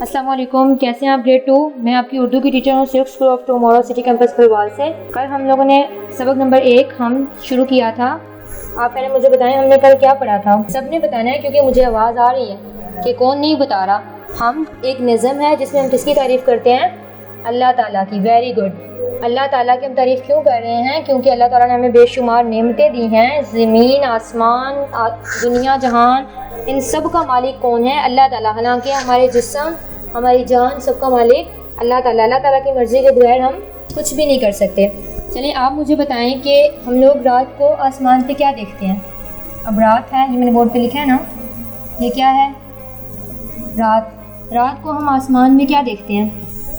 अस्सलाम वालेकुम, कैसे हैं आप? ग्रेड 2 मैं आपकी उर्दू की टीचर हूँ Silk school of tomorrow city campus Phulwal से। कल हम लोगों ने सबक नंबर 1 हम शुरू किया था। आप पहले मुझे बताएं हमने कल क्या पढ़ा था। सब ने बताना है क्योंकि मुझे आवाज़ आ रही है कि कौन नहीं बता रहा। हम एक निज़म है जिसमें हम किसकी तारीफ़ करते हैं? अल्लाह ताला की। Very good. अल्लाह ताला की हम तारीफ़ क्यों कर रहे हैं? क्योंकि अल्लाह ताला ने हमें बेशुमार नेमतें दी हैं। ज़मीन, आसमान, दुनिया जहान, इन सब का मालिक कौन है? अल्लाह ताला। हालांकि हमारे जिस्म, हमारी जान, सबका मालिक अल्लाह ताला। अल्लाह ताला की मर्ज़ी के बगैर हम कुछ भी नहीं कर सकते। चलिए आप मुझे बताएं कि हम लोग रात को आसमान पे क्या देखते हैं? अब रात है, ये मैंने बोर्ड पे लिखा है ना, ये क्या है? रात। रात को हम आसमान में क्या देखते हैं?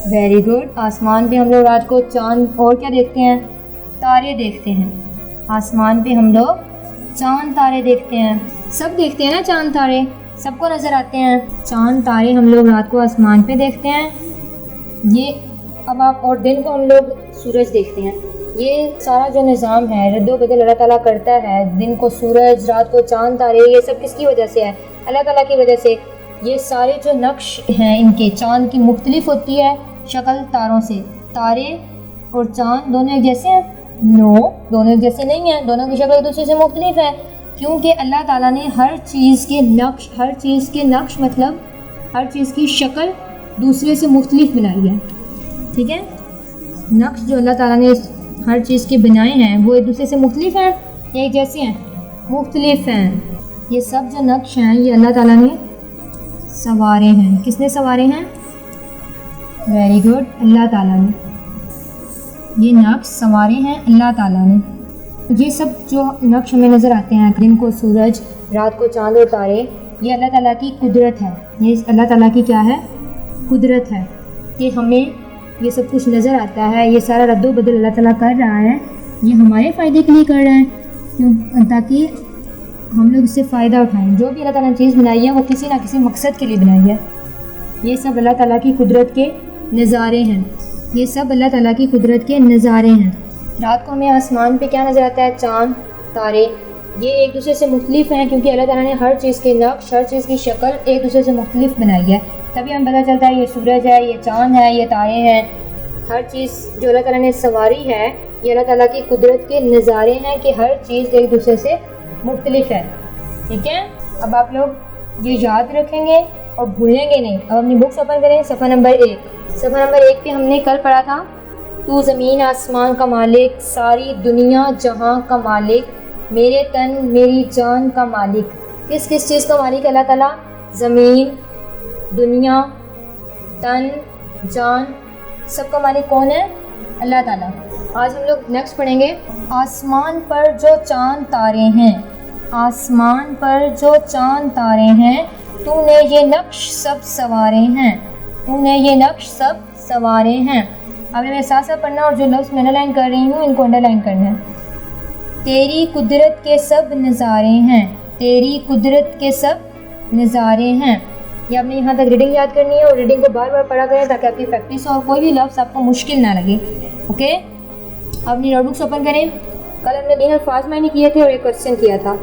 Very good. आसमान पे हम लोग रात को चाँद और क्या देखते हैं? तारे देखते हैं। आसमान पे हम लोग चाँद तारे देखते हैं। सब देखते हैं ना चाँद तारे, सबको नज़र आते हैं चाँद तारे। हम लोग रात को आसमान पे देखते हैं। ये अब आप और दिन को हम लोग सूरज देखते हैं। ये सारा जो निज़ाम है रद्दो बदल अल्लाह ताला करता है। दिन को सूरज, रात को चाँद तारे, ये सब किसकी वजह से है? अल्लाह ताला की वजह से। ये सारे जो नक्श हैं इनके, चाँद की मुख्तलिफ होती है शक्ल तारों से। तारे और चाँद दोनों एक जैसे हैं? नो, दोनों एक जैसे नहीं हैं। दोनों की शक्ल एक दूसरे से मुख्तलिफ है क्योंकि अल्लाह ताला ने हर चीज़ के नक्श मतलब हर चीज़ की शक्ल दूसरे से मुख्तलिफ बनाई है। ठीक है, नक्श जो अल्लाह ताला ने हर चीज़ के बनाए हैं वो एक दूसरे से मुख्तलिफ हैं या एक जैसे हैं? मुख्तलिफ हैं। ये सब जो नक्श हैं ये अल्लाह ताला ने संवारे हैं। किसने संवारे हैं? वेरी गुड, अल्लाह ताला ने। ये नक्श संवारे हैं अल्लाह ताला ने। ये सब जो नक्श हमें नज़र आते हैं, दिन को सूरज, रात को चाँद और तारे, ये अल्लाह ताला की कुदरत है। ये अल्लाह ताला की क्या है? कुदरत है कि हमें ये सब कुछ नज़र आता है। ये सारा रद्दो बदल अल्लाह ताला कर रहा है। ये हमारे फ़ायदे के लिए कर रहा है क्यों? ताकि हम लोग इससे फ़ायदा उठाएं। जो भी अल्लाह ताला ने चीज़ बनाई है वो किसी ना किसी मकसद के लिए बनाई है। ये सब अल्लाह ताला की कुदरत के नज़ारे हैं। ये सब अल्लाह ताला की कुदरत के नज़ारे हैं। रात को हमें आसमान पे क्या नज़र आता है? चाँद, तारे। ये एक दूसरे से मुख्तलिफ हैं क्योंकि अल्लाह ताला ने हर चीज़ के नक्श, हर चीज़ की शक्ल एक दूसरे से मुख्तलिफ बनाई है। तभी हमें पता चलता है ये सूरज है, ये चाँद है, ये तारे हैं। हर चीज़ जो अल्लाह ताला ने संवारी है ये अल्लाह ताला की कुदरत के नज़ारे हैं कि हर चीज़ एक दूसरे से मुख्तलिफ है। ठीक है, अब आप लोग ये याद रखेंगे और भूलेंगे नहीं। अब अपनी बुक्स ओपन करें, सफ़ा नंबर 1। सफ़ा नंबर 1 पे हमने कल पढ़ा था, तू ज़मीन आसमान का मालिक, सारी दुनिया जहां का मालिक, मेरे तन मेरी जान का मालिक। किस किस चीज़ का मालिक अल्लाह ताला? ज़मीन, दुनिया, तन, जान, सबका मालिक कौन है? अल्लाह ताला। आज हम लोग नेक्स्ट पढ़ेंगे, आसमान पर जो चाँद तारे हैं, आसमान पर जो चाँद तारे हैं, तूने ये नक्श सब संवारे हैं, तूने ये नक्श सब संवारे हैं। आपने मेरे साथ साथ पढ़ना और जो लफ्ज़ मैं अंडरलाइन कर रही हूँ इनको अंडरलाइन करना है। तेरी कुदरत के सब नज़ारे हैं, तेरी कुदरत के सब नज़ारे हैं। ये आपने यहाँ तक रीडिंग याद करनी है और रीडिंग को बार बार पढ़ा करें ताकि आपकी प्रैक्टिस हो और कोई भी लफ्ज़ आपको मुश्किल ना लगे। ओके, अपनी नोटबुक्स ओपन करें। कल हमने 3 अल्फाज मायने किए थे और एक क्वेश्चन किया था।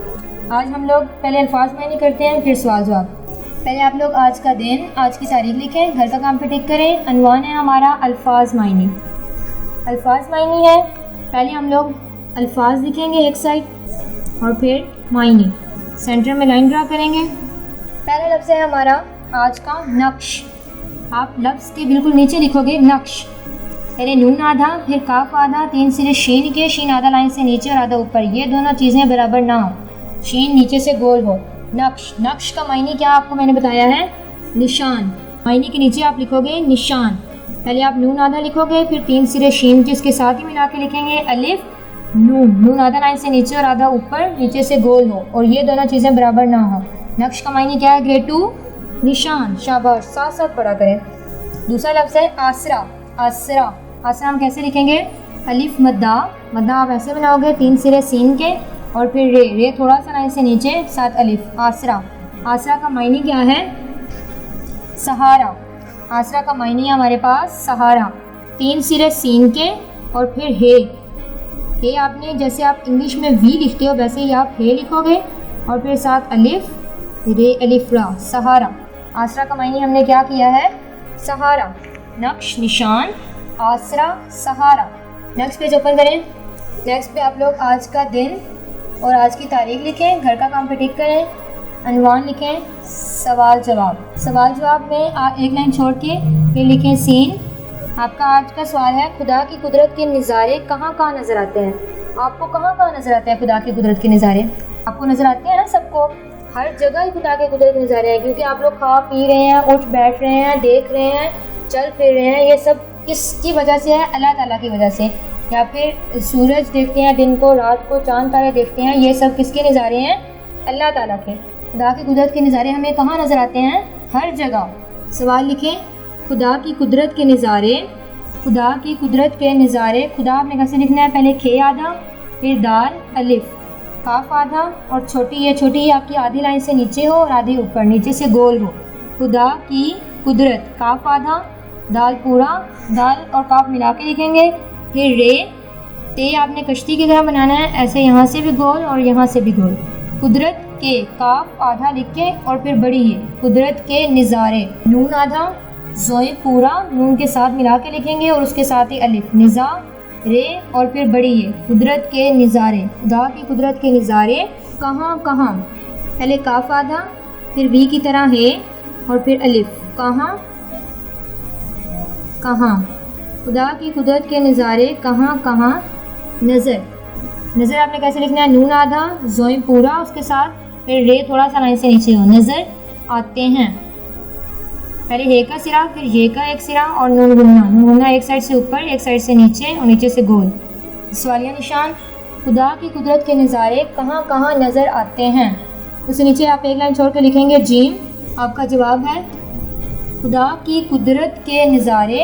आज हम लोग पहले अल्फाज मायने करते हैं फिर सवाल जवाब। पहले आप लोग आज का दिन, आज की तारीख लिखें, घर का काम पे टिक करें। अनवान है हमारा अल्फाज मायने। अल्फाज मायने है, पहले हम लोग अल्फाज लिखेंगे एक साइड और फिर मायने। सेंटर में लाइन ड्रा करेंगे। पहला लफ्ज़ है हमारा आज का नक्श। आप लफ्ज़ के बिल्कुल नीचे लिखोगे नक्श। पहले नून आधा फिर काफ आधा, 3 सिरे शीन के, शीन आधा लाइन से नीचे और आधा ऊपर, ये दोनों चीज़ें बराबर ना हो, शीन नीचे से गोल हो। नक्श, नक्श का मायने क्या आपको मैंने बताया है? निशान। मायने के नीचे आप लिखोगे निशान। पहले आप नून आधा लिखोगे फिर 3 सिरे शीन के, उसके साथ ही मिला के लिखेंगे अलिफ नून। नून आधा लाइन से नीचे और आधा ऊपर, नीचे से गोल हो और ये दोनों चीज़ें बराबर ना हो। नक्श का मायने क्या है? ग्रेड 2 निशान। शाबाश, साथ साथ पढ़ा करें। दूसरा लफ्ज़ है आसरा। आसरा, आसरा हम कैसे लिखेंगे? अलिफ मद्दा, मद्दा आप ऐसे बनाओगे 3 सिरे सीन के और फिर रे, रे थोड़ा सा लाइन से नीचे, साथ अलिफ। आसरा, आसरा का मायने क्या है? सहारा। आसरा का मायने है हमारे पास सहारा। 3 सिरे सीन के और फिर हे आपने जैसे आप इंग्लिश में वी लिखते हो वैसे ही आप हे लिखोगे और फिर साथ अलिफ, रे अलिफ रा, सहारा। आसरा का मायने हमने क्या किया है? सहारा, नक्श निशान, आसरा, सहारा। नेक्स्ट पेज ओपन करें। नेक्स्ट पे आप लोग आज का दिन और आज की तारीख लिखें, घर का काम पे टिक करें, अनवान लिखें, सवाल जवाब। सवाल जवाब में एक लाइन छोड़ के फिर लिखें सीन। आपका आज का सवाल है, खुदा की कुदरत के नज़ारे कहाँ कहाँ नज़र आते हैं? आपको कहाँ कहाँ नज़र आते हैं खुदा की कुदरत के नज़ारे? आपको नज़र आते हैं ना सबको, हर जगह ही खुदा के कुदरत के नज़ारे हैं, क्योंकि आप लोग खा पी रहे हैं, उठ बैठ रहे हैं, देख रहे हैं, चल फिर रहे हैं। ये सब किसकी वजह से है? अल्लाह ताला की वजह से। या फिर सूरज देखते हैं दिन को, रात को, चांद तारे देखते हैं, ये सब किसके नज़ारे हैं? अल्लाह ताला के। खुदा की कुदरत के नज़ारे हमें कहाँ नज़र आते हैं? हर जगह। सवाल लिखें, खुदा की कुदरत के नज़ारे, खुदा की कुदरत के नज़ारे। खुदा आपने कैसे लिखना है? पहले खे आधा, फिर दाल, अलिफ, काफ आधा और छोटी ये आपकी आधी लाइन से नीचे हो और आधी ऊपर, नीचे से गोल हो। खुदा की कुदरत, काफ आधा, दाल पूरा, दाल और काफ मिला के लिखेंगे। फिर रे, ते आपने कश्ती की तरह बनाना है, ऐसे यहाँ से भी गोल और यहाँ से भी गोल। कुदरत के, काफ आधा लिख के और फिर बड़ी ये, कुदरत के नज़ारे, नून आधा, जोए पूरा, नून के साथ मिला के लिखेंगे और उसके साथ ही अलिफ, निज़ा, रे और फिर बड़ी ये, कुदरत के नज़ारे। खुदा की कुदरत के नज़ारे कहाँ कहाँ। पहले काफ आधा, फिर वी की तरह है और फिर अलिफ, कहाँ कहाँ। खुदा की कुदरत के नज़ारे कहाँ कहाँ नज़र। नज़र आपने कैसे लिखना है? नून आधा, जोए पूरा, उसके साथ फिर रे थोड़ा सा लाइन से नीचे हो, नज़र आते हैं। पहले हे का सिरा, फिर ये का एक सिरा और नून गुन्ना एक साइड से ऊपर, एक साइड से नीचे और नीचे से गोल। सवालिया निशान, खुदा की कुदरत के नज़ारे कहाँ कहाँ नज़र आते हैं। उससे नीचे आप एक लाइन छोड़ के लिखेंगे जीम। आपका जवाब है, खुदा की कुदरत के नज़ारे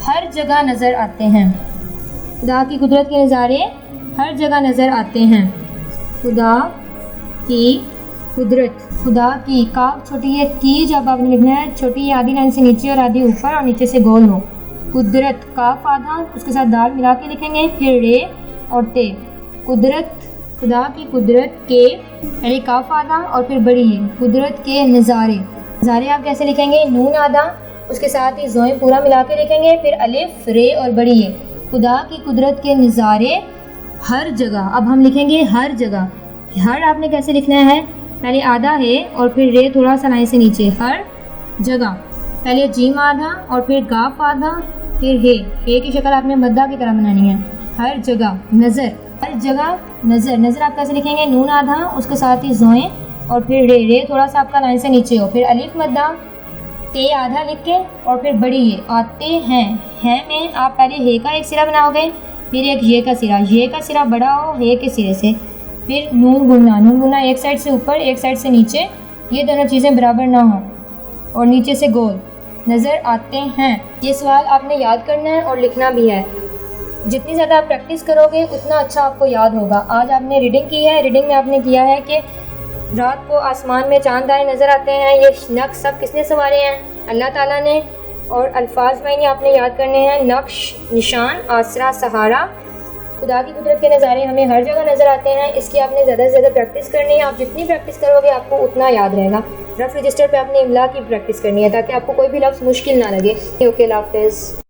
हर जगह नज़र आते हैं। खुदा की कुदरत के नज़ारे हर जगह नज़र आते हैं। खुदा की कुदरत, खुदा की, काफ छोटी है, की जब आपने लिखना है, छोटी आधी लाइन से नीचे और आधी ऊपर और नीचे से गोल हो। कुदरत, काफ आधा, उसके साथ दाल मिला के लिखेंगे, फिर रे और ते। कुदरत, खुदा की कुदरत के, पहले काफ आधा और फिर बड़ी है, कुदरत के नज़ारे। नज़ारे आप कैसे लिखेंगे? नून आधा, उसके साथ ही जोए पूरा मिला के लिखेंगे, फिर अलिफ, रे और बड़ी है, खुदा की कुदरत के नज़ारे हर जगह। अब हम लिखेंगे हर जगह। हर आपने कैसे लिखना है? पहले आधा है और फिर रे थोड़ा सा लाइन से नीचे, हर जगह। पहले जीम आधा और फिर गाफ आधा, फिर हे की शक्ल आपने मद्दा की तरह बनानी है। हर जगह नज़र, हर जगह नज़र। नज़र आप कैसे लिखेंगे? नून आधा, उसके साथ ही जोए और फिर रे थोड़ा सा आपका लाइन से नीचे हो, फिर अलिफ मद्दा, ते आधा लिख के और फिर बड़ी ये, आते हैं में आप पहले हे का एक सिरा बनाओगे, फिर एक ये का सिरा बड़ा हो हे के सिरे से, फिर नून गुन्ना एक साइड से ऊपर एक साइड से नीचे, ये दोनों चीज़ें बराबर ना हो और नीचे से गोल। नज़र आते हैं। ये सवाल आपने याद करना है और लिखना भी है। जितनी ज़्यादा आप प्रैक्टिस करोगे उतना अच्छा आपको याद होगा। आज आपने रीडिंग की है, रीडिंग में आपने किया है कि रात को आसमान में चांद तारे नज़र आते हैं। ये नक्श सब किसने संवारे हैं? अल्लाह ताला ने। और अल्फाज में आपने याद करने हैं, नक्श, निशान, आसरा, सहारा। खुदा की कुदरत के नज़ारे हमें हर जगह नज़र आते हैं। इसकी आपने ज़्यादा से ज़्यादा प्रैक्टिस करनी है। आप जितनी प्रैक्टिस करोगे आपको उतना याद रहेगा। रफ रजिस्टर पे आपने इमला की प्रैक्टिस करनी है ताकि आपको कोई भी लफ्ज़ मुश्किल ना लगे। ओके, अल्लाह हाफ़िज़।